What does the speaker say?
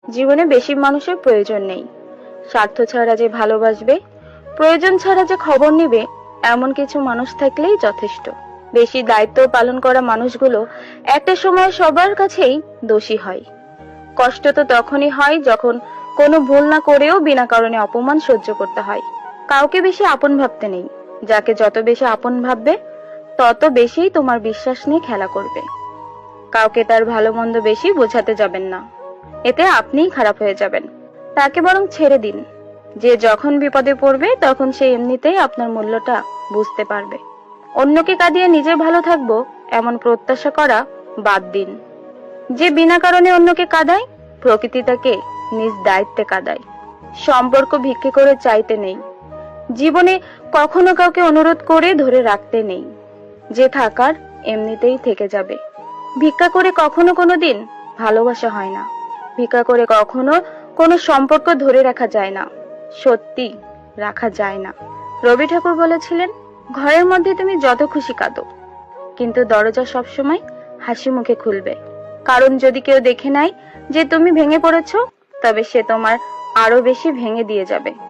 জীবনে বেশি মানুষের প্রয়োজন নেই। স্বার্থ ছাড়া যে ভালোবাসবে, প্রয়োজন ছাড়া যে খবর নিবে, এমন কিছু মানুষ থাকলেই যথেষ্ট। বেশি দায়িত্ব পালন করা মানুষগুলো একটা সময় সবার কাছেই দোষী হয়। কষ্ট তো তখনই হয় যখন কোনো ভুল না করেও বিনা কারণে অপমান সহ্য করতে হয়। কাউকে বেশি আপন ভাবতে নেই। যাকে যত বেশি আপন ভাববে, তত বেশি তোমার বিশ্বাস নিয়ে খেলা করবে। কাউকে তার ভালো মন্দ বেশি বোঝাতে যাবেন না, এতে আপনিই খারাপ হয়ে যাবেন। তাকে বরং ছেড়ে দিন। যে যখন বিপদে পড়বে তখন সে এমনিতেই আপনার মূল্যটা বুঝতে পারবে। অন্যকে কাঁদিয়ে নিজে ভালো থাকবো এমন প্রত্যাশা করা বাদ দিন। যে বিনা কারণে অন্যকে কাঁদায়, প্রকৃতি তাকে নিজ দায়িত্বে কাঁদায়। সম্পর্ক ভিক্ষে করে চাইতে নেই। জীবনে কখনো কাউকে অনুরোধ করে ধরে রাখতে নেই। যে থাকার এমনিতেই থেকে যাবে। ভিক্ষা করে কখনো কোনো দিন ভালোবাসা হয় না। ভিক্ষা করে কখনো কোনো সম্পর্ক ধরে রাখা যায় না। সত্যি রাখা যায় না। রবি ঠাকুর বলেছিলেন, ঘরের মধ্যে তুমি যত খুশি কাঁদো, কিন্তু দরজা সবসময় হাসি মুখে খুলবে। কারণ যদি কেউ দেখে নেয় যে তুমি ভেঙে পড়েছো, তবে সে তোমার আরো বেশি ভেঙে দিয়ে যাবে।